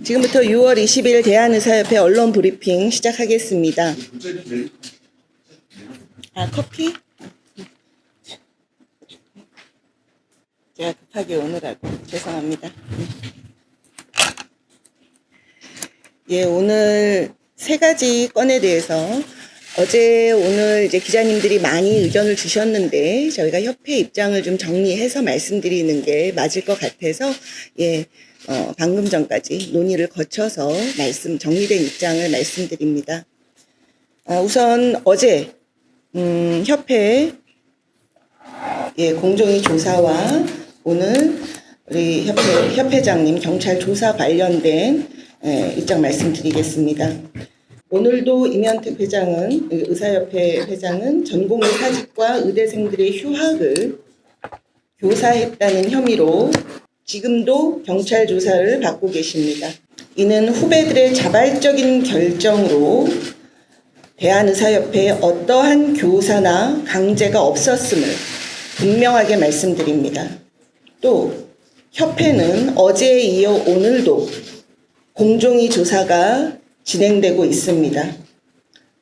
지금부터 6월 20일 대한의사협회 언론 브리핑 시작하겠습니다. 커피? 제가 급하게 오느라고 죄송합니다. 예, 오늘 세 가지 건에 대해서 어제 오늘 이제 기자님들이 많이 의견을 주셨는데 저희가 협회 입장을 좀 정리해서 말씀드리는 게 맞을 것 같아서 방금 전까지 논의를 거쳐서 정리된 입장을 말씀드립니다. 우선 어제 협회 공정위 조사와 오늘 우리 협회장님 경찰 조사 관련된 입장 말씀드리겠습니다. 오늘도 임현택 회장은 의사협회 회장은 전공의 사직과 의대생들의 휴학을 교사했다는 혐의로 지금도 경찰 조사를 받고 계십니다. 이는 후배들의 자발적인 결정으로 대한의사협회에 어떠한 교사나 강제가 없었음을 분명하게 말씀드립니다. 또 협회는 어제에 이어 오늘도 공정위 조사가 진행되고 있습니다.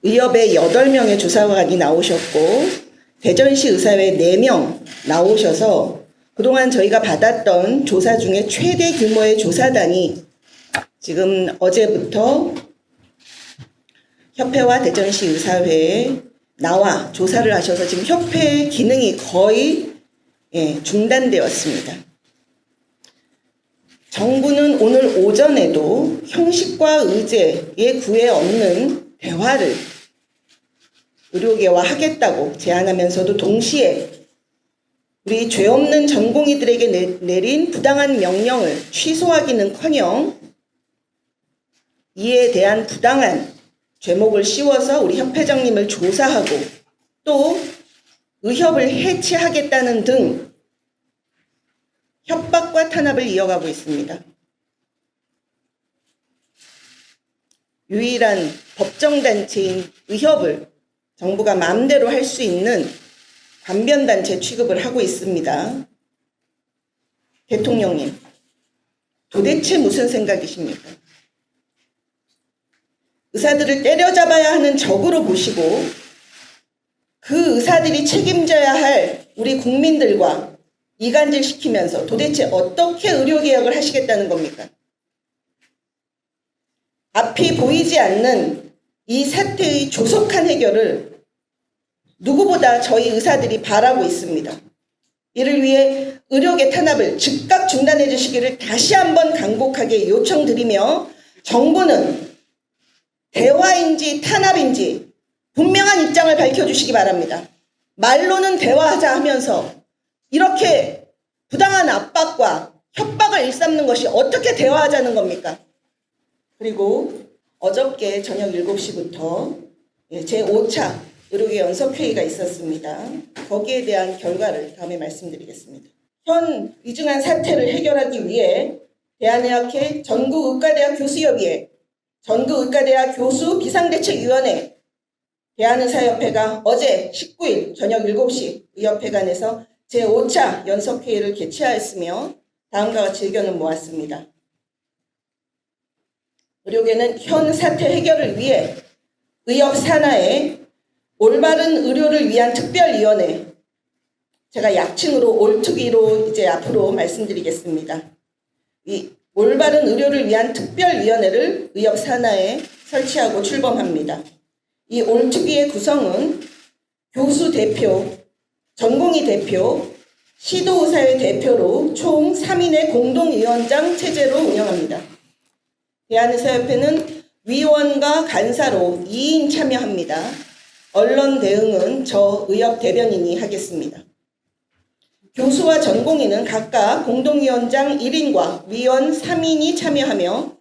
의협에 8명의 조사관이 나오셨고 대전시 의사회 4명 나오셔서 그동안 저희가 받았던 조사 중에 최대 규모의 조사단이 지금 어제부터 협회와 대전시 의사회에 나와 조사를 하셔서 지금 협회 기능이 거의 중단되었습니다. 정부는 오늘 오전에도 형식과 의제에 구애 없는 대화를 의료계와 하겠다고 제안하면서도 동시에 우리 죄 없는 전공의들에게 내린 부당한 명령을 취소하기는커녕 이에 대한 부당한 죄목을 씌워서 우리 협회장님을 조사하고 또 의협을 해체하겠다는 등 협박과 탄압을 이어가고 있습니다. 유일한 법정단체인 의협을 정부가 마음대로 할 수 있는 관변단체 취급을 하고 있습니다. 대통령님, 도대체 무슨 생각이십니까? 의사들을 때려잡아야 하는 적으로 보시고 그 의사들이 책임져야 할 우리 국민들과 이간질시키면서 도대체 어떻게 의료개혁을 하시겠다는 겁니까? 앞이 보이지 않는 이 사태의 조속한 해결을 누구보다 저희 의사들이 바라고 있습니다. 이를 위해 의료계 탄압을 즉각 중단해 주시기를 다시 한번 간곡하게 요청드리며 정부는 대화인지 탄압인지 분명한 입장을 밝혀주시기 바랍니다. 말로는 대화하자 하면서 이렇게 부당한 압박과 협박을 일삼는 것이 어떻게 대화하자는 겁니까? 그리고 어저께 저녁 7시부터 제5차 의료계 연석회의가 있었습니다. 거기에 대한 결과를 다음에 말씀드리겠습니다. 현 위중한 사태를 해결하기 위해 대한의학회 전국의과대학 교수협의회, 전국의과대학 교수 비상대책위원회, 대한의사협회가 어제 19일 저녁 7시 의협회관에서 제5차 연석회의를 개최하였으며 다음과 같이 의견을 모았습니다. 의료계는 현 사태 해결을 위해 의협 산하에 올바른 의료를 위한 특별위원회, 제가 약칭으로 올특위로 이제 앞으로 말씀드리겠습니다. 이 올바른 의료를 위한 특별위원회를 의협 산하에 설치하고 출범합니다. 이 올특위의 구성은 교수 대표, 전공의 대표, 시도의사회 대표로 총 3인의 공동위원장 체제로 운영합니다. 대한의사협회는 위원과 간사로 2인 참여합니다. 언론 대응은 저 의협 대변인이 하겠습니다. 교수와 전공의는 각각 공동위원장 1인과 위원 3인이 참여하며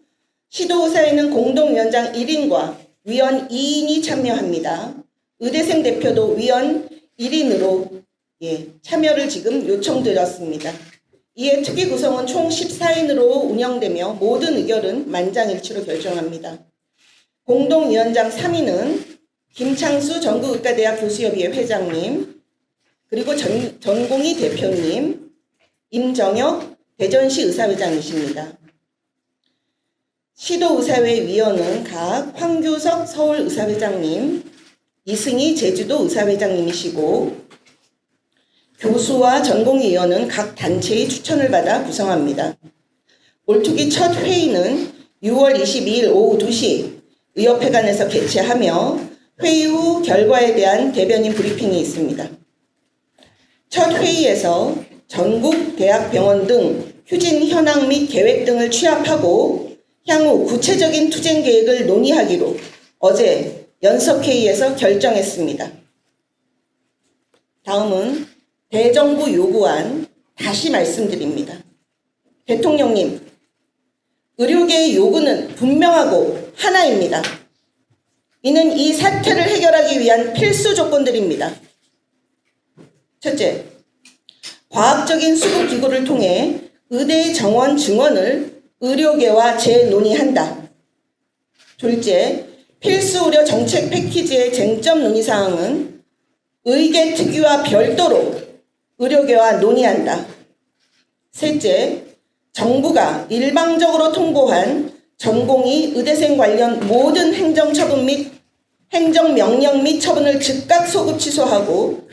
시도의사회는 공동위원장 1인과 위원 2인이 참여합니다. 의대생 대표도 위원 1인으로 참여를 지금 요청드렸습니다. 이에 특위 구성은 총 14인으로 운영되며 모든 의결은 만장일치로 결정합니다. 공동위원장 3인은 김창수 전국의과대학 교수협의회 회장님, 그리고 전공의 대표님, 임정혁 대전시 의사회장이십니다. 시도의사회 위원은 각 황교석 서울의사회장님, 이승희 제주도의사회장님이시고 교수와 전공위원은 각 단체의 추천을 받아 구성합니다. 올투기 첫 회의는 6월 22일 오후 2시 의협회관에서 개최하며 회의 후 결과에 대한 대변인 브리핑이 있습니다. 첫 회의에서 전국 대학병원 등 휴진 현황 및 계획 등을 취합하고 향후 구체적인 투쟁 계획을 논의하기로 어제 연석회의에서 결정했습니다. 다음은 대정부 요구안 다시 말씀드립니다. 대통령님, 의료계의 요구는 분명하고 하나입니다. 이는 이 사태를 해결하기 위한 필수 조건들입니다. 첫째, 과학적인 수급기구를 통해 의대의 정원 증원을 의료계와 재논의한다. 둘째, 필수 의료 정책 패키지의 쟁점 논의사항은 의계 특위와 별도로 의료계와 논의한다. 셋째, 정부가 일방적으로 통보한 전공의 의대생 관련 모든 행정처분 및 행정명령 및 처분을 즉각 소급 취소하고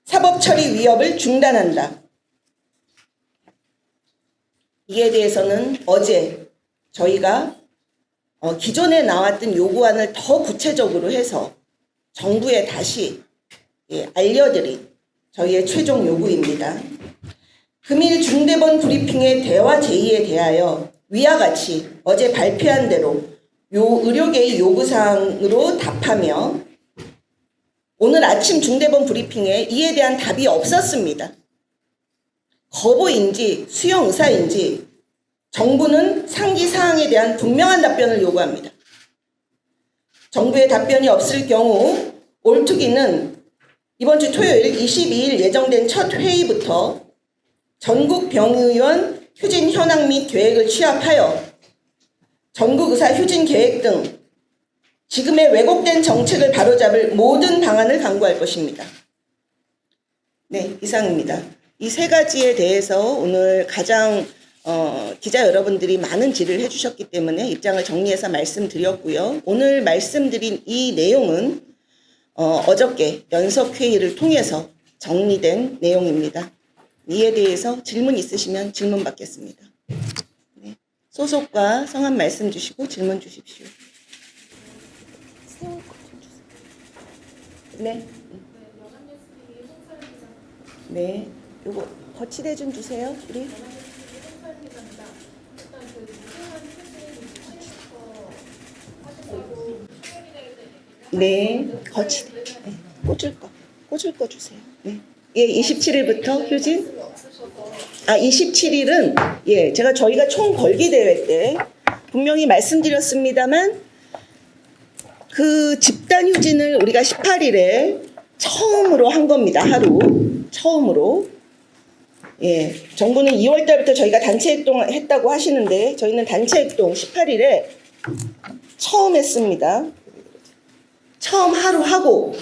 사법처리 위협을 중단한다. 이에 대해서는 어제 저희가 기존에 나왔던 요구안을 더 구체적으로 해서 정부에 다시 알려드린 저희의 최종 요구입니다. 금일 중대본 브리핑의 대화 제의에 대하여 위와 같이 어제 발표한 대로 의료계의 요구사항으로 답하며 오늘 아침 중대본 브리핑에 이에 대한 답이 없었습니다. 거부인지 수용 의사인지 정부는 상기 사항에 대한 분명한 답변을 요구합니다. 정부의 답변이 없을 경우 올투기는 이번 주 토요일 22일 예정된 첫 회의부터 전국 병의원 휴진 현황 및 계획을 취합하여 전국 의사 휴진 계획 등 지금의 왜곡된 정책을 바로잡을 모든 방안을 강구할 것입니다. 네, 이상입니다. 이 세 가지에 대해서 오늘 가장 기자 여러분들이 많은 질의를 해주셨기 때문에 입장을 정리해서 말씀드렸고요. 오늘 말씀드린 이 내용은 어저께 연석회의를 통해서 정리된 내용입니다. 이에 대해서 질문 있으시면 질문 받겠습니다. 네. 소속과 성함 말씀 주시고 질문 주십시오. 네. 네. 요거 거치대 좀 주세요. 우리. 네. 거치대. 네. 꽂을 거 주세요. 네. 예, 27일부터 휴진? 27일은 예, 저희가 총 걸기 대회 때 분명히 말씀드렸습니다만 그 집단 휴진을 우리가 18일에 처음으로 한 겁니다. 하루 처음으로. 예, 정부는 2월 달부터 저희가 단체 활동을 했다고 하시는데 저희는 단체 활동 18일에 처음 했습니다. 처음 하루 하고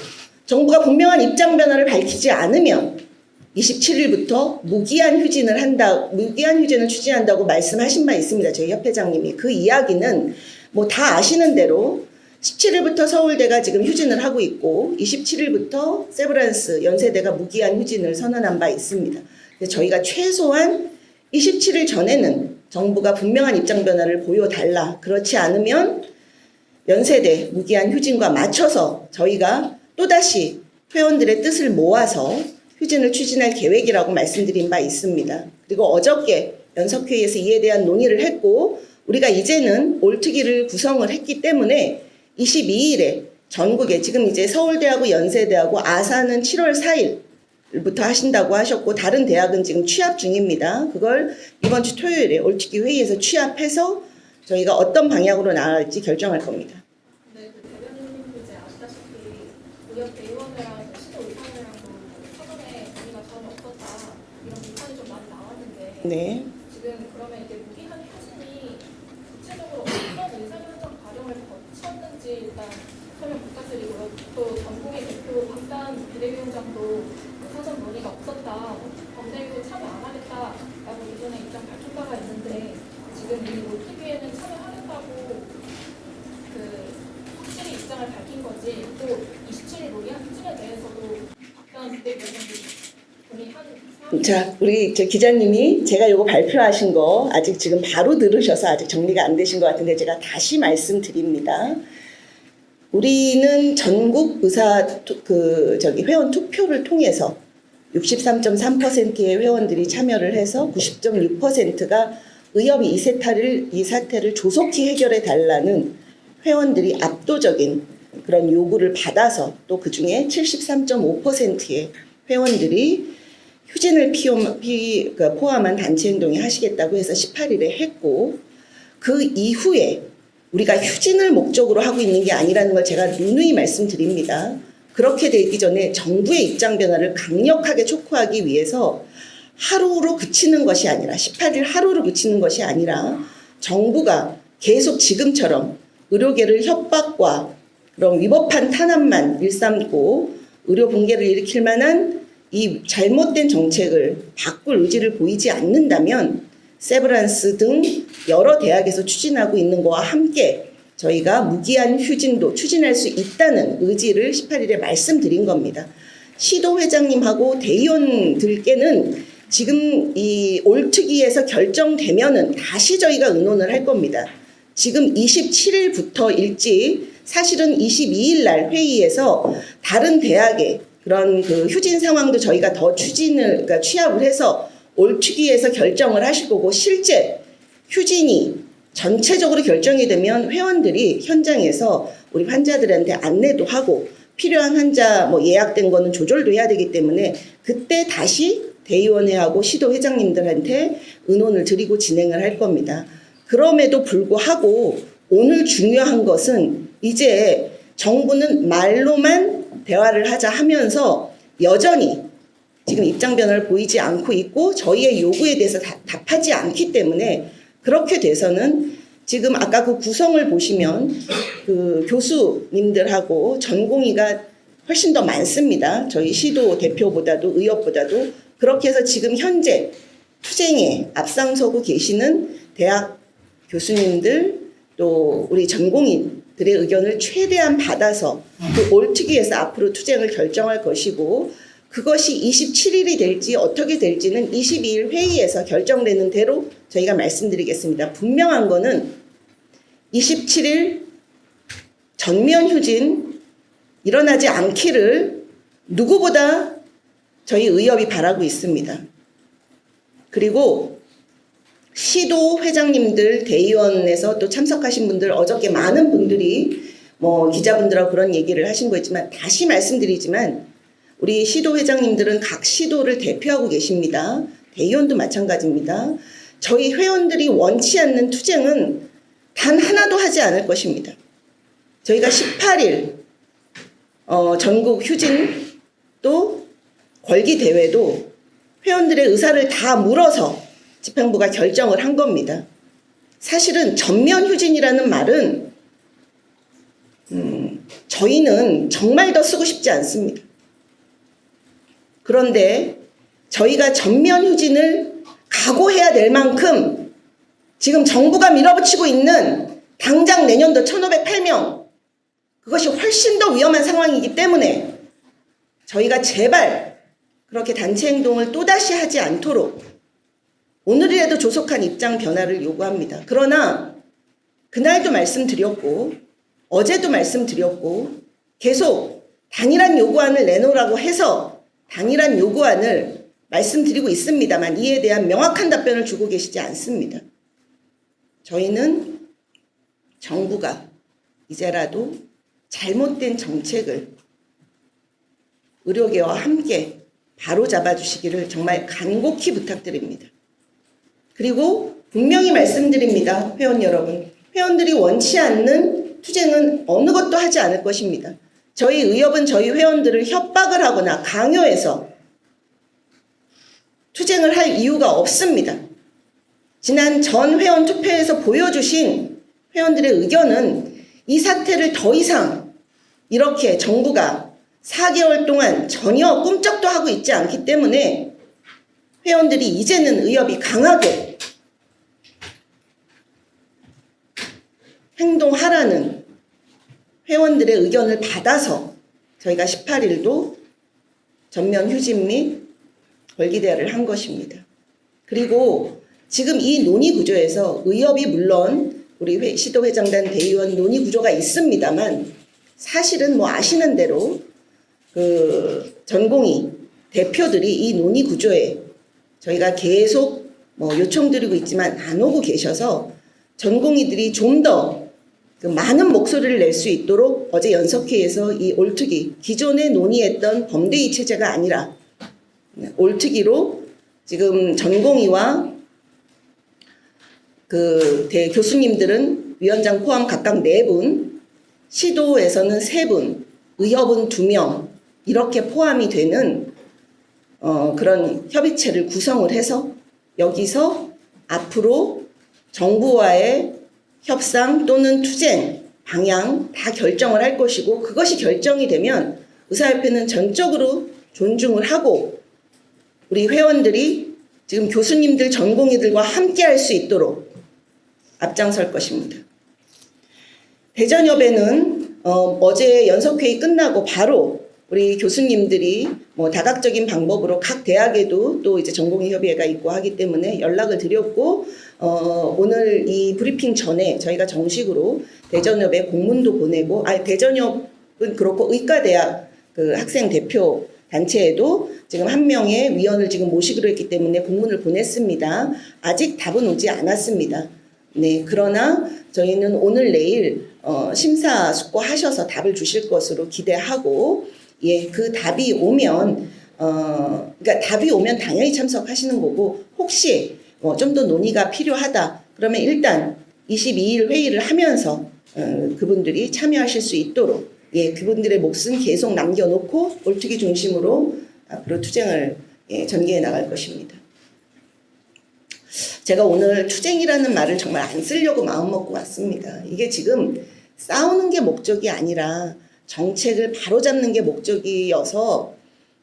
정부가 분명한 입장 변화를 밝히지 않으면 27일부터 무기한 휴진을 추진한다고 말씀하신 바 있습니다. 저희 협회장님이. 그 이야기는 뭐 다 아시는 대로 17일부터 서울대가 지금 휴진을 하고 있고 27일부터 세브란스 연세대가 무기한 휴진을 선언한 바 있습니다. 저희가 최소한 27일 전에는 정부가 분명한 입장 변화를 보여달라. 그렇지 않으면 연세대 무기한 휴진과 맞춰서 저희가 또다시 회원들의 뜻을 모아서 휴진을 추진할 계획이라고 말씀드린 바 있습니다. 그리고 어저께 연석회의에서 이에 대한 논의를 했고 우리가 이제는 올특위를 구성을 했기 때문에 22일에 전국에 지금 이제 서울대하고 연세대하고 아사는 7월 4일부터 하신다고 하셨고 다른 대학은 지금 취합 중입니다. 그걸 이번 주 토요일에 올특위 회의에서 취합해서 저희가 어떤 방향으로 나아갈지 결정할 겁니다. 네, 그 대변인님도 이제 아시다시피 의협 대의원이랑 시도 의사회랑도 사전에 논의가 전혀 없었다 이런 비판이 좀 많이 나왔는데 네. 지금 그러면 이게 무기한 휴진이 구체적으로 어떤 의사결정 과정을 거쳤는지 일단 설명 부탁드리고요. 또 전국의 대표 박단 비대위원장도 사전 논의가 없었다, 범대위도 참여 안 하겠다라고 이전에 입장 밝힌 바가 있는데 지금 이 올특위에는 참여하겠다고 동의하는 자, 우리 저 기자님이 제가 요거 발표하신 거 아직 지금 바로 들으셔서 아직 정리가 안 되신 것 같은데 제가 다시 말씀드립니다. 우리는 전국 회원 투표를 통해서 63.3%의 회원들이 참여를 해서 90.6%가 의협이 이 사태를 조속히 해결해 달라는 회원들이 압도적인 그런 요구를 받아서 또 그중에 73.5%의 회원들이 휴진을 포함한 단체 행동에 하시겠다고 해서 18일에 했고, 그 이후에 우리가 휴진을 목적으로 하고 있는 게 아니라는 걸 제가 누누이 말씀드립니다. 그렇게 되기 전에 정부의 입장 변화를 강력하게 촉구하기 위해서 하루로 그치는 것이 아니라 18일 하루로 그치는 것이 아니라 정부가 계속 지금처럼 의료계를 협박과 그런 위법한 탄압만 일삼고 의료 붕괴를 일으킬 만한 이 잘못된 정책을 바꿀 의지를 보이지 않는다면 세브란스 등 여러 대학에서 추진하고 있는 것과 함께 저희가 무기한 휴진도 추진할 수 있다는 의지를 18일에 말씀드린 겁니다. 시도 회장님하고 대의원들께는 지금 이 올특위에서 결정되면은 다시 저희가 의논을 할 겁니다. 지금 27일부터 일찍 사실은 22일 날 회의에서 다른 대학의 그런 그 휴진 상황도 저희가 더 그러니까 취합을 해서 올특위에서 결정을 하실 거고, 실제 휴진이 전체적으로 결정이 되면 회원들이 현장에서 우리 환자들한테 안내도 하고 필요한 환자 예약된 거는 조절도 해야 되기 때문에 그때 다시 대의원회하고 시도 회장님들한테 의논을 드리고 진행을 할 겁니다. 그럼에도 불구하고 오늘 중요한 것은 이제 정부는 말로만 대화를 하자 하면서 여전히 지금 입장 변화를 보이지 않고 있고 저희의 요구에 대해서 답하지 않기 때문에, 그렇게 돼서는 지금 아까 그 구성을 보시면 그 교수님들하고 전공의가 훨씬 더 많습니다. 저희 시도 대표보다도 의협보다도. 그렇게 해서 지금 현재 투쟁에 앞장서고 계시는 대학 교수님들 또 우리 전공의들의 의견을 최대한 받아서 그 올특위에서 앞으로 투쟁을 결정할 것이고, 그것이 27일이 될지 어떻게 될지는 22일 회의에서 결정되는 대로 저희가 말씀드리겠습니다. 분명한 거는 27일 전면 휴진 일어나지 않기를 누구보다 저희 의협이 바라고 있습니다. 그리고 시도 회장님들, 대의원에서 또 참석하신 분들, 어저께 많은 분들이 기자분들하고 그런 얘기를 하신 거 있지만 다시 말씀드리지만 우리 시도 회장님들은 각 시도를 대표하고 계십니다. 대의원도 마찬가지입니다. 저희 회원들이 원치 않는 투쟁은 단 하나도 하지 않을 것입니다. 저희가 18일 전국 휴진 또 걸기 대회도 회원들의 의사를 다 물어서 집행부가 결정을 한 겁니다. 사실은 전면 휴진이라는 말은 저희는 정말 더 쓰고 싶지 않습니다. 그런데 저희가 전면 휴진을 각오해야 될 만큼 지금 정부가 밀어붙이고 있는 당장 내년도 1,508명, 그것이 훨씬 더 위험한 상황이기 때문에 저희가 제발 그렇게 단체 행동을 또다시 하지 않도록 오늘이라도 조속한 입장 변화를 요구합니다. 그러나 그날도 말씀드렸고 어제도 말씀드렸고 계속 단일한 요구안을 내놓으라고 해서 단일한 요구안을 말씀드리고 있습니다만 이에 대한 명확한 답변을 주고 계시지 않습니다. 저희는 정부가 이제라도 잘못된 정책을 의료계와 함께 바로잡아 주시기를 정말 간곡히 부탁드립니다. 그리고 분명히 말씀드립니다. 회원 여러분. 회원들이 원치 않는 투쟁은 어느 것도 하지 않을 것입니다. 저희 의협은 저희 회원들을 협박을 하거나 강요해서 투쟁을 할 이유가 없습니다. 지난 전 회원 투표에서 보여주신 회원들의 의견은 이 사태를 더 이상 이렇게 정부가 4개월 동안 전혀 꿈쩍도 하고 있지 않기 때문에 회원들이 이제는 의협이 강하게 행동하라는 회원들의 의견을 받아서 저희가 18일도 전면 휴진 및 벌기대화를 한 것입니다. 그리고 지금 이 논의 구조에서 의협이 물론 우리 시도회장단 대의원 논의 구조가 있습니다만 사실은 뭐 아시는 대로 그 전공의 대표들이 이 논의 구조에 저희가 계속 뭐 요청드리고 있지만 안 오고 계셔서 전공의들이 좀 더 그 많은 목소리를 낼 수 있도록 어제 연석회에서 이 올특위 기존에 논의했던 범대의 체제가 아니라 올특위로 지금 전공의와 그 대 교수님들은 위원장 포함 각각 4분, 시도에서는 3분, 의협은 2명 이렇게 포함이 되는 그런 협의체를 구성을 해서 여기서 앞으로 정부와의 협상 또는 투쟁 방향 다 결정을 할 것이고 그것이 결정이 되면 의사협회는 전적으로 존중을 하고 우리 회원들이 지금 교수님들 전공의들과 함께 할 수 있도록 앞장설 것입니다. 대전협에는 어제 연석회의 끝나고 바로 우리 교수님들이 뭐 다각적인 방법으로 각 대학에도 또 이제 전공의 협의회가 있고 하기 때문에 연락을 드렸고 오늘 이 브리핑 전에 저희가 정식으로 대전협에 공문도 보내고 대전협은 그렇고 의과대학 그 학생 대표 단체에도 지금 한 명의 위원을 지금 모시기로 했기 때문에 공문을 보냈습니다. 아직 답은 오지 않았습니다. 네, 그러나 저희는 오늘 내일 심사숙고하셔서 답을 주실 것으로 기대하고 예, 그 답이 오면 그러니까 답이 오면 당연히 참석하시는 거고 혹시 좀 더 논의가 필요하다 그러면 일단 22일 회의를 하면서 그분들이 참여하실 수 있도록 예, 그분들의 몫은 계속 남겨놓고 올특위 중심으로 앞으로 투쟁을 예, 전개해 나갈 것입니다. 제가 오늘 투쟁이라는 말을 정말 안 쓰려고 마음먹고 왔습니다. 이게 지금 싸우는 게 목적이 아니라 정책을 바로잡는 게 목적이어서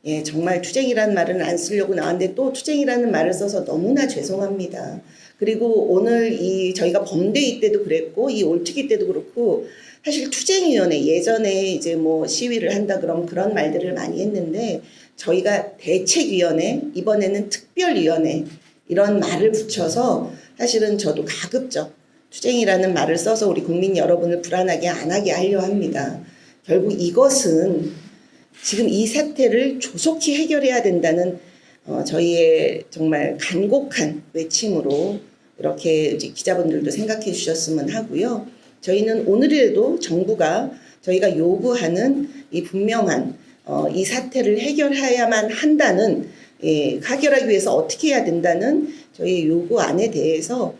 예, 정말 투쟁이라는 말은 안 쓰려고 나왔는데 또 투쟁이라는 말을 써서 너무나 죄송합니다. 그리고 오늘 이 저희가 범대위 때도 그랬고 이 올특위 때도 그렇고 사실 투쟁위원회 예전에 이제 뭐 시위를 한다 그러면 그런 말들을 많이 했는데 저희가 대책위원회 이번에는 특별위원회 이런 말을 붙여서 사실은 저도 가급적 투쟁이라는 말을 써서 우리 국민 여러분을 불안하게 안 하게 하려 합니다. 결국 이것은 지금 이 사태를 조속히 해결해야 된다는 저희의 정말 간곡한 외침으로 이렇게 이제 기자분들도 생각해 주셨으면 하고요. 저희는 오늘이라도 정부가 저희가 요구하는 이 분명한 이 사태를 해결해야만 한다는 해결하기 위해서 어떻게 해야 된다는 저희 요구안에 대해서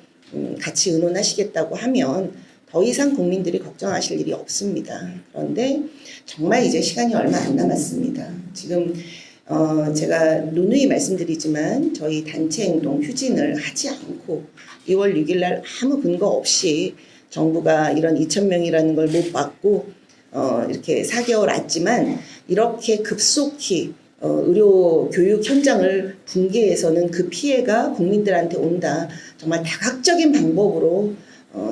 같이 의논하시겠다고 하면 더 이상 국민들이 걱정하실 일이 없습니다. 그런데 정말 이제 시간이 얼마 안 남았습니다. 지금 제가 누누이 말씀드리지만 저희 단체 행동 휴진을 하지 않고 2월 6일 날 아무 근거 없이 정부가 이런 2,000명이라는 걸 못 받고 이렇게 4개월 왔지만 이렇게 급속히 의료 교육 현장을 붕괴해서는 그 피해가 국민들한테 온다. 정말 다각적인 방법으로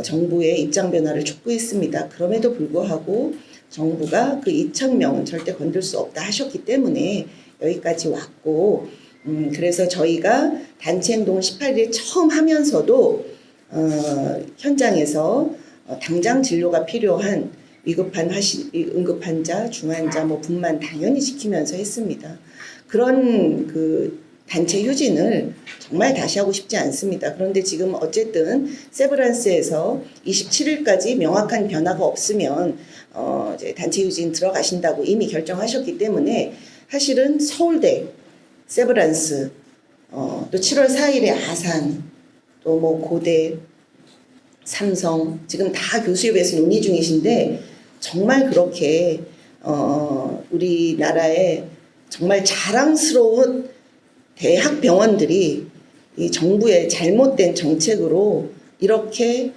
정부의 입장 변화를 촉구했습니다. 그럼에도 불구하고 정부가 그 2,000명은 절대 건들 수 없다 하셨기 때문에 여기까지 왔고 그래서 저희가 단체 행동 18일에 처음 하면서도 현장에서 당장 진료가 필요한 위급한 응급환자, 중환자, 뭐 분만 당연히 지키면서 했습니다. 그런 그 단체 휴진을 정말 다시 하고 싶지 않습니다. 그런데 지금 어쨌든 세브란스에서 27일까지 명확한 변화가 없으면 이제 단체 휴진 들어가신다고 이미 결정하셨기 때문에 사실은 서울대, 세브란스, 또 7월 4일에 아산, 또 뭐 고대, 삼성 지금 다 교수협에서 논의 중이신데 정말 그렇게 우리나라의 정말 자랑스러운 대학병원들이 이 정부의 잘못된 정책으로 이렇게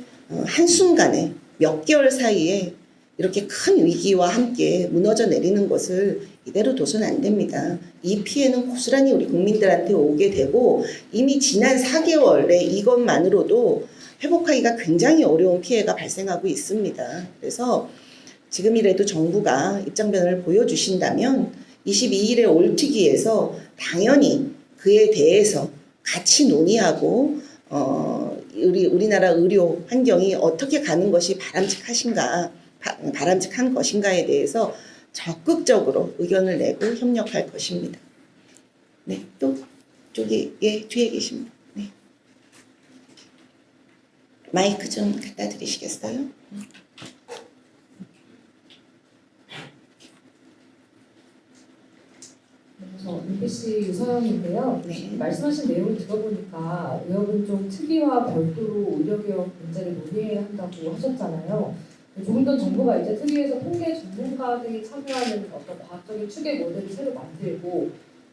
한순간에 몇 개월 사이에 이렇게 큰 위기와 함께 무너져 내리는 것을 이대로 둬서는 안 됩니다. 이 피해는 고스란히 우리 국민들한테 오게 되고 이미 지난 4개월에 이것만으로도 회복하기가 굉장히 어려운 피해가 발생하고 있습니다. 그래서 지금이라도 정부가 입장 변화를 보여주신다면 22일에 올특위에서 당연히 그에 대해서 같이 논의하고 우리나라 의료 환경이 어떻게 가는 것이 바람직한 것인가에 대해서 적극적으로 의견을 내고 협력할 것입니다. 네, 또 저기 뒤에 계십니다. 네. 마이크 좀 갖다 드리시겠어요? 저 MBC 유서연인데요. 네. 말씀하신 내용을 들어보니까 의협은 좀 특위와 별도로 의료개혁 문제를 논의해야 한다고 하셨잖아요. 조금 전 정부가 이제 특위에서 통계 전문가들이 참여하는 어떤 과학적인 추계 모델을 새로 만들고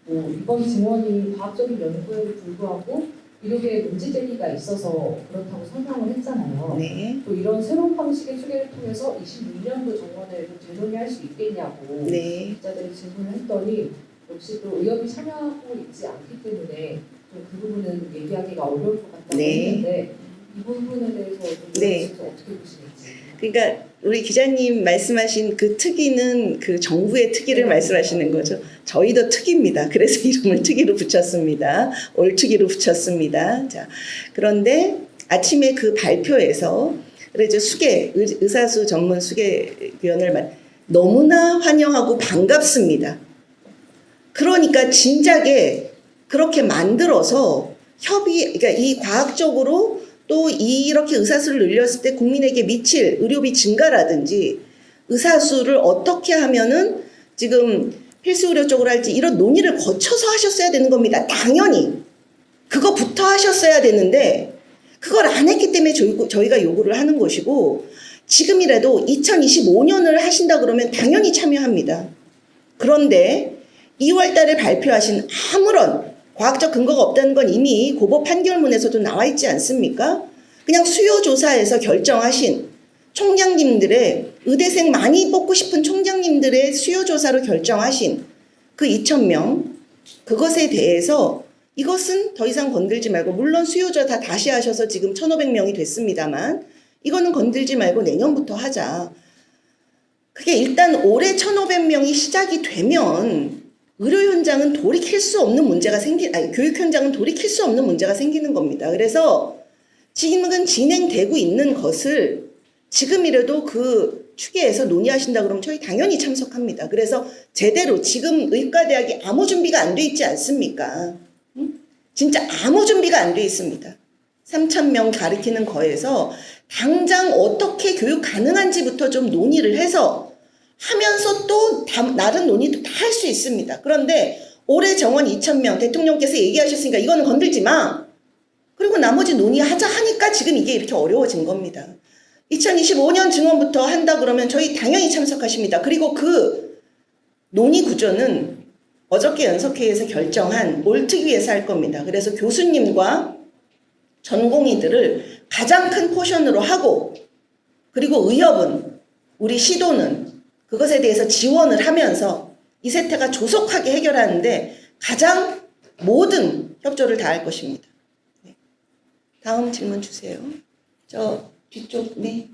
이번 증원이 과학적인 연구에도 불구하고 의료계에 문제 제기가 있어서 그렇다고 설명을 했잖아요. 네. 또 이런 새로운 방식의 추계를 통해서 26년도 정원을 좀 재논의할 수 있겠냐고 네. 기자들이 질문을 했더니 역시 또 의협이 참여하고 있지 않기 때문에 좀 그 부분은 얘기하기가 어려울 것 같다고 네. 했는데 이 부분에 대해서 좀 네. 어떻게 보시는지. 그러니까 우리 기자님 말씀하신 그 특위는 그 정부의 특위를 말씀하시는 거죠. 저희도 특위입니다. 그래서 이름을 특위로 붙였습니다. 올 특위로 붙였습니다. 자, 그런데 아침에 그 발표에서 그래서 의사수 전문 수계위원을 너무나 환영하고 반갑습니다. 그러니까 진작에 그렇게 만들어서 그러니까 이 과학적으로 또 이렇게 의사수를 늘렸을 때 국민에게 미칠 의료비 증가라든지 의사수를 어떻게 하면은 지금 필수의료 쪽으로 할지 이런 논의를 거쳐서 하셨어야 되는 겁니다. 당연히 그거부터 하셨어야 되는데 그걸 안 했기 때문에 저희가 요구를 하는 것이고 지금이라도 2025년을 하신다 그러면 당연히 참여합니다. 그런데 2월 달에 발표하신 아무런 과학적 근거가 없다는 건 이미 고법 판결문에서도 나와 있지 않습니까? 그냥 수요조사에서 결정하신 총장님들의 의대생 많이 뽑고 싶은 총장님들의 수요조사로 결정하신 그 2,000명 그것에 대해서 이것은 더 이상 건들지 말고 물론 수요조사 다시 하셔서 지금 1,500명이 됐습니다만 이거는 건들지 말고 내년부터 하자. 그게 일단 올해 1,500명이 시작이 되면 의료 현장은 돌이킬 수 없는 문제가 교육 현장은 돌이킬 수 없는 문제가 생기는 겁니다. 그래서 지금은 진행되고 있는 것을 지금이라도 그 추계에서 논의하신다 그러면 저희 당연히 참석합니다. 그래서 제대로 지금 의과대학이 아무 준비가 안 돼 있지 않습니까? 진짜 아무 준비가 안 돼 있습니다. 3,000명 가르치는 거에서 당장 어떻게 교육 가능한지부터 좀 논의를 해서 하면서 또 다른 논의도 다 할 수 있습니다. 그런데 올해 정원 2,000명 대통령께서 얘기하셨으니까 이거는 건들지 마. 그리고 나머지 논의하자 하니까 지금 이게 이렇게 어려워진 겁니다. 2025년 증원부터 한다 그러면 저희 당연히 참석하십니다. 그리고 그 논의 구조는 어저께 연석회의에서 결정한 올특위에서 할 겁니다. 그래서 교수님과 전공의들을 가장 큰 포션으로 하고 그리고 의협은 우리 시도는 그것에 대해서 지원을 하면서 이 세태가 조속하게 해결하는데 가장 모든 협조를 다할 것입니다. 네. 다음 질문 주세요. 저 뒤쪽 네.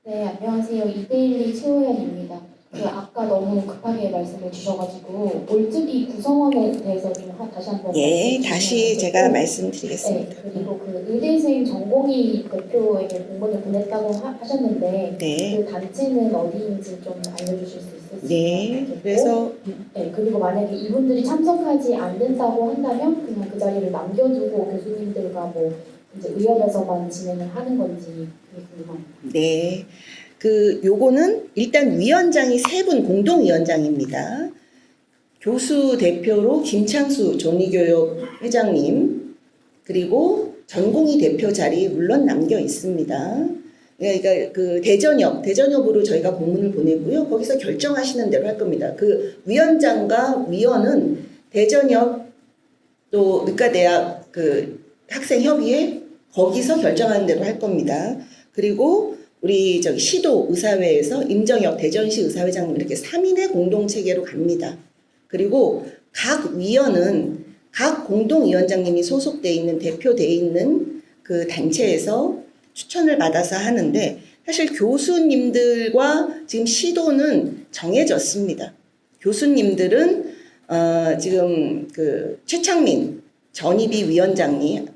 네, 안녕하세요. 이데일리 최호연입니다. 아까 너무 급하게 말씀을 주셔가지고 올특위 구성원에 대해서 좀 다시 한번 예, 다시 제가 네, 말씀드리겠습니다. 그리고 그 의대생 전공의 대표에게 공문을 보냈다고 하셨는데 네. 그 단체는 어디인지 좀 알려주실 수 있으실까요? 네, 그래서 네, 그리고 만약에 이분들이 참석하지 않는다고 한다면 그냥 그 자리를 남겨두고 교수님들과 뭐 이제 의협에서만 진행을 하는 건지 그게 궁금합니다. 네. 요거는 일단 위원장이 3분 공동위원장입니다. 교수 대표로 김창수 종의교육 회장님, 그리고 전공의 대표 자리 물론 남겨 있습니다. 그러니까 그 대전협으로 저희가 공문을 보내고요. 거기서 결정하시는 대로 할 겁니다. 그 위원장과 위원은 대전협 또 의과대학 그 학생협의회 거기서 결정하는 대로 할 겁니다. 그리고 우리 시도 의사회에서 임정혁 대전시 의사회장님 이렇게 3인의 공동체계로 갑니다. 그리고 각 위원은 각 공동위원장님이 소속돼 있는 대표돼 있는 그 단체에서 추천을 받아서 하는데 사실 교수님들과 지금 시도는 정해졌습니다. 교수님들은 지금 그 최창민 전입위 위원장님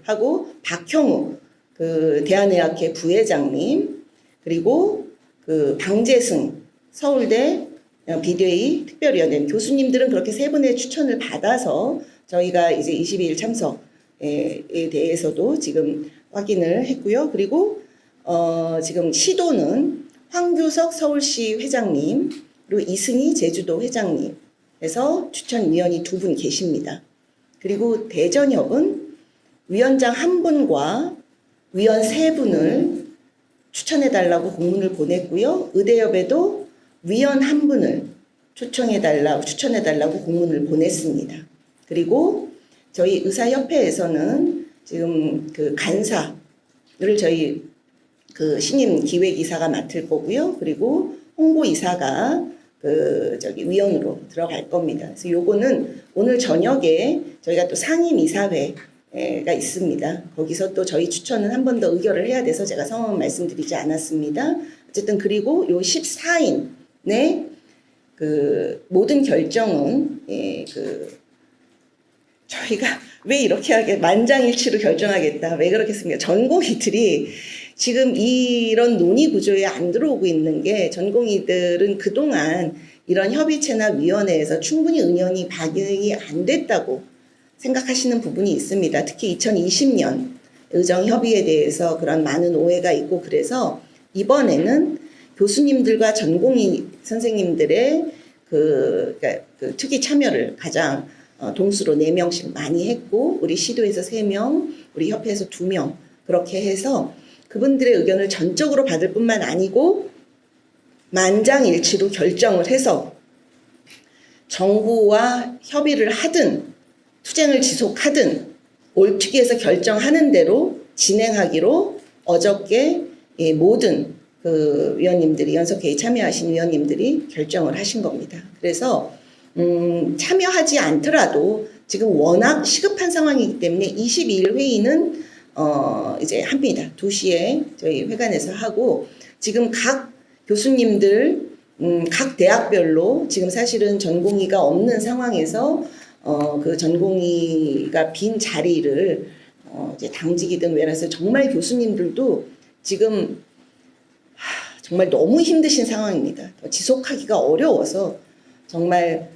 하고 박형우 그 대한의학회 부회장님 그리고 그 방재승 서울대 비대위 특별위원회 교수님들은 그렇게 세 분의 추천을 받아서 저희가 이제 22일 참석에 대해서도 지금 확인을 했고요. 그리고 지금 시도는 황교석 서울시 회장님 그리고 이승희 제주도 회장님 해서 추천위원이 2분 계십니다. 그리고 대전협은 위원장 1분과 위원 3분을 추천해달라고 공문을 보냈고요. 의대협에도 위원 1분을 추천해달라고 공문을 보냈습니다. 그리고 저희 의사협회에서는 지금 그 간사를 저희 그 신임 기획이사가 맡을 거고요. 그리고 홍보이사가 위원으로 들어갈 겁니다. 그래서 요거는 오늘 저녁에 저희가 또 상임이사회가 있습니다. 거기서 또 저희 추천은 한 번 더 의결을 해야 돼서 제가 성함은 말씀드리지 않았습니다. 어쨌든 그리고 요 14인의 그 모든 결정은 저희가 왜 이렇게 하게 만장일치로 결정하겠다. 왜 그렇겠습니까? 전공의들이 지금 이런 논의 구조에 안 들어오고 있는 게 전공의들은 그동안 이런 협의체나 위원회에서 충분히 의견이 반영이 안 됐다고 생각하시는 부분이 있습니다. 특히 2020년 의정협의에 대해서 그런 많은 오해가 있고 그래서 이번에는 교수님들과 전공의 선생님들의 그 특위 참여를 가장 동수로 4명씩 많이 했고 우리 시도에서 3명, 우리 협회에서 2명 그렇게 해서 그분들의 의견을 전적으로 받을 뿐만 아니고 만장일치로 결정을 해서 정부와 협의를 하든 투쟁을 지속하든 올특위에서 결정하는 대로 진행하기로 어저께 모든 그 위원님들이 연석회의 참여하신 위원님들이 결정을 하신 겁니다. 그래서 참여하지 않더라도 지금 워낙 시급한 상황이기 때문에 22일 회의는 이제 합니다. 2시에 저희 회관에서 하고 지금 각 교수님들 각 대학별로 지금 사실은 전공의가 없는 상황에서 그 전공의가 빈 자리를 이제 당직이든 외라서 정말 교수님들도 지금 정말 너무 힘드신 상황입니다. 지속하기가 어려워서 정말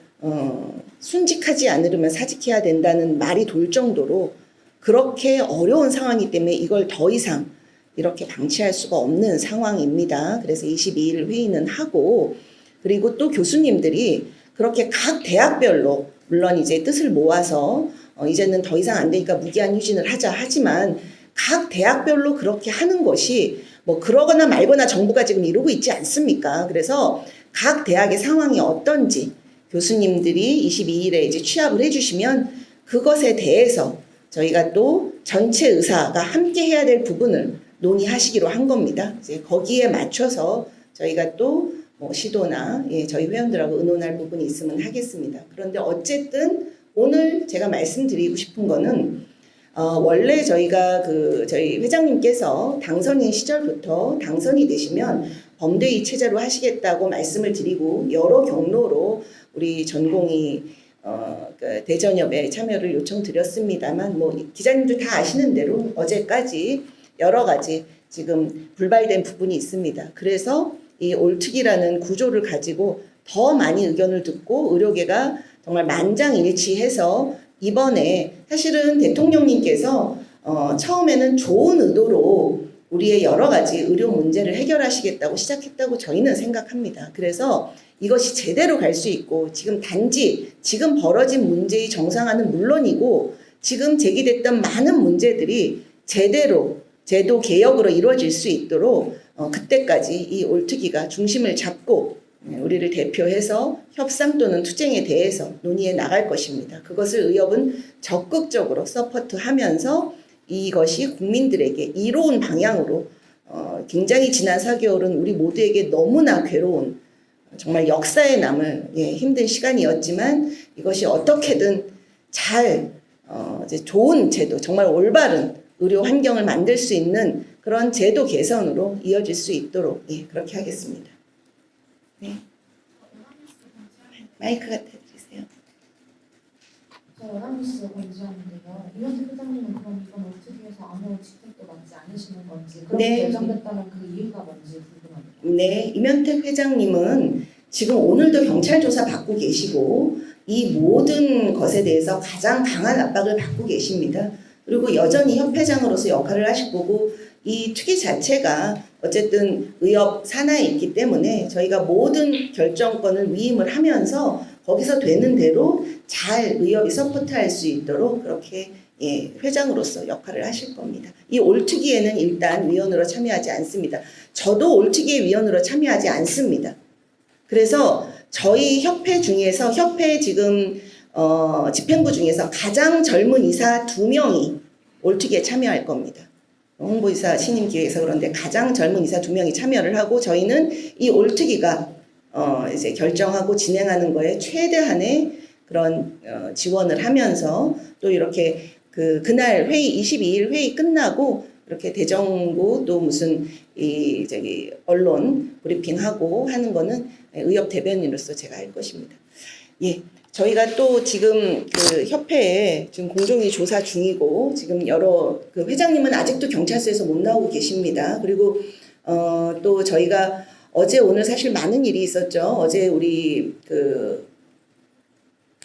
순직하지 않으려면 사직해야 된다는 말이 돌 정도로 그렇게 어려운 상황이기 때문에 이걸 더 이상 이렇게 방치할 수가 없는 상황입니다. 그래서 22일 회의는 하고 그리고 또 교수님들이 그렇게 각 대학별로 물론 이제 뜻을 모아서 이제는 더 이상 안 되니까 무기한 휴진을 하자 하지만 각 대학별로 그렇게 하는 것이 뭐 그러거나 말거나 정부가 지금 이루고 있지 않습니까? 그래서 각 대학의 상황이 어떤지 교수님들이 22일에 이제 취합을 해주시면 그것에 대해서 저희가 또 전체 의사가 함께 해야 될 부분을 논의하시기로 한 겁니다. 이제 거기에 맞춰서 저희가 또 뭐 시도나 저희 회원들하고 의논할 부분이 있으면 하겠습니다. 그런데 어쨌든 오늘 제가 말씀드리고 싶은 거는 원래 저희가 저희 회장님께서 당선인 시절부터 당선이 되시면 범대위 체제로 하시겠다고 말씀을 드리고 여러 경로로 우리 전공의 대전협에 참여를 요청드렸습니다만 뭐 기자님도 다 아시는 대로 어제까지 여러 가지 지금 불발된 부분이 있습니다. 그래서 이 올특위라는 구조를 가지고 더 많이 의견을 듣고 의료계가 정말 만장일치해서 이번에 사실은 대통령님께서 처음에는 좋은 의도로 우리의 여러 가지 의료 문제를 해결하시겠다고 시작했다고 저희는 생각합니다. 그래서 이것이 제대로 갈 수 있고 지금 단지 지금 벌어진 문제의 정상화는 물론이고 지금 제기됐던 많은 문제들이 제대로 제도 개혁으로 이루어질 수 있도록 그때까지 이 올특위가 중심을 잡고 우리를 대표해서 협상 또는 투쟁에 대해서 논의해 나갈 것입니다. 그것을 의협은 적극적으로 서포트하면서 이것이 국민들에게 이로운 방향으로 굉장히 지난 4개월은 우리 모두에게 너무나 괴로운 정말 역사에 남을 힘든 시간이었지만 이것이 어떻게든 잘 이제 좋은 제도 정말 올바른 의료 환경을 만들 수 있는 그런 제도 개선으로 이어질 수 있도록 예, 그렇게 하겠습니다. 네. 마이크 갖다 드리세요. 저 연합뉴스 권지현인데요. 이현택 회장님은 그럼 이번 올특위에서 아무 직책도 맡지 않으시는 건지 그렇게 네. 결정됐다면 그 이유가 뭔지 궁금합니다. 네, 이면택 회장님은 지금 오늘도 경찰 조사 받고 계시고 이 모든 것에 대해서 가장 강한 압박을 받고 계십니다. 그리고 여전히 협회장으로서 역할을 하실 거고 이 특위 자체가 어쨌든 의협 산하에 있기 때문에 저희가 모든 결정권을 위임을 하면서 거기서 되는 대로 잘 의협이 서포트할 수 있도록 그렇게 예, 회장으로서 역할을 하실 겁니다. 이 올특위에는 일단 위원으로 참여하지 않습니다. 저도 올특위의 위원으로 참여하지 않습니다. 그래서 저희 협회 중에서 협회 지금 집행부 중에서 가장 젊은 이사 2명이 올특위에 참여할 겁니다. 홍보이사 신임 기획에서 그런데 가장 젊은 이사 2명이 참여를 하고 저희는 이 올특위가 이제 결정하고 진행하는 거에 최대한의 그런 지원을 하면서 또 이렇게 그날 회의 22일 회의 끝나고 이렇게 대정부 또 무슨 언론 브리핑하고 하는 거는 의협 대변인으로서 제가 할 것입니다. 예. 저희가 또 지금 그 협회에 지금 공정위 조사 중이고 지금 여러 그 회장님은 아직도 경찰서에서 못 나오고 계십니다. 그리고 또 저희가 어제 오늘 사실 많은 일이 있었죠. 어제 우리 그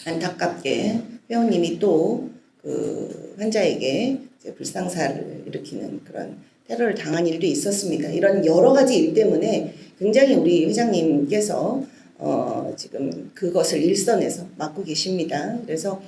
안타깝게 회원님이 또 그 환자에게 이제 불상사를 일으키는 그런 테러를 당한 일도 있었습니다. 이런 여러 가지 일 때문에 굉장히 우리 회장님께서 지금 그것을 일선에서 맡고 계십니다. 그래서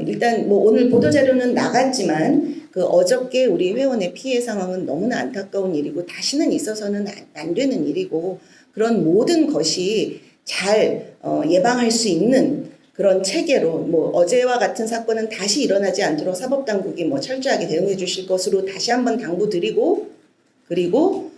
일단 뭐 오늘 보도자료는 나갔지만 그 어저께 우리 회원의 피해 상황은 너무나 안타까운 일이고 다시는 있어서는 안 되는 일이고 그런 모든 것이 잘 예방할 수 있는 그런 체계로 뭐 어제와 같은 사건은 다시 일어나지 않도록 사법당국이 뭐 철저하게 대응해 주실 것으로 다시 한번 당부드리고 그리고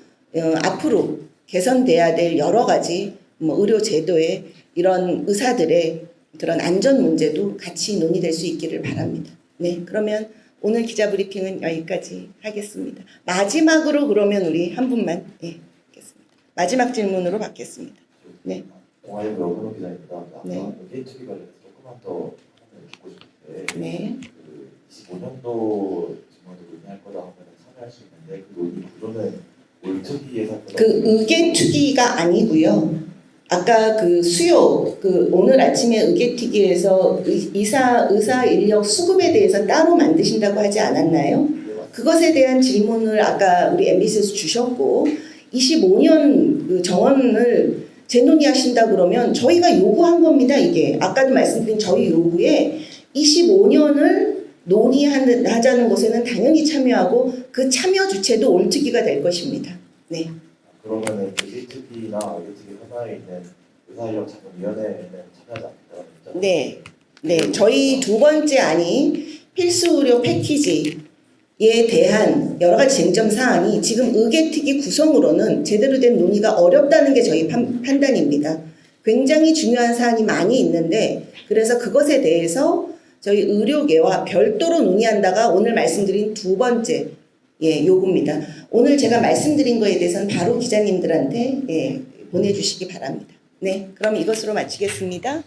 앞으로 개선돼야 될 여러 가지 뭐 의료 제도의 이런 의사들의 그런 안전 문제도 같이 논의될 수 있기를 바랍니다. 네, 그러면 오늘 기자 브리핑은 여기까지 하겠습니다. 마지막으로 그러면 우리 한 분만 하겠습니다. 마지막 질문으로 받겠습니다. 네. 동아일보 여근호 기자입니다. 네. 아까 게이트비 관련해서 조금만 더 듣고 싶은데 네. 그 25년도 증언을 논의할 거다 하면 참여할 수 있는데 그 논의 구조는 올특위에서 그 의계특위가 아니고요. 아까 그 수요 그 오늘 아침에 의계특위에서 의사 인력 수급에 대해서 따로 만드신다고 하지 않았나요? 그것에 대한 질문을 아까 우리 MBC에서 주셨고 25년 그 정원을 재논의하신다 그러면 저희가 요구한 겁니다. 이게 아까도 말씀드린 저희 요구에 25년을 논의하자는 것에는 당연히 참여하고 그 참여 주체도 올특위가 될 것입니다. 네. 그러면은 그 게이트비나 올특위 산하에 있는 의사인력 자금위원회에는 참여하지 않겠다는 입장? 네. 네. 저희 두 번째 안이 필수 의료 패키지에 대한 여러 가지 쟁점 사안이 지금 의계특위 구성으로는 제대로 된 논의가 어렵다는 게 저희 판단입니다. 굉장히 중요한 사안이 많이 있는데 그래서 그것에 대해서 저희 의료계와 별도로 논의한다가 오늘 말씀드린 두 번째 요구입니다. 오늘 제가 말씀드린 거에 대해서는 바로 기자님들한테 보내주시기 바랍니다. 네, 그럼 이것으로 마치겠습니다.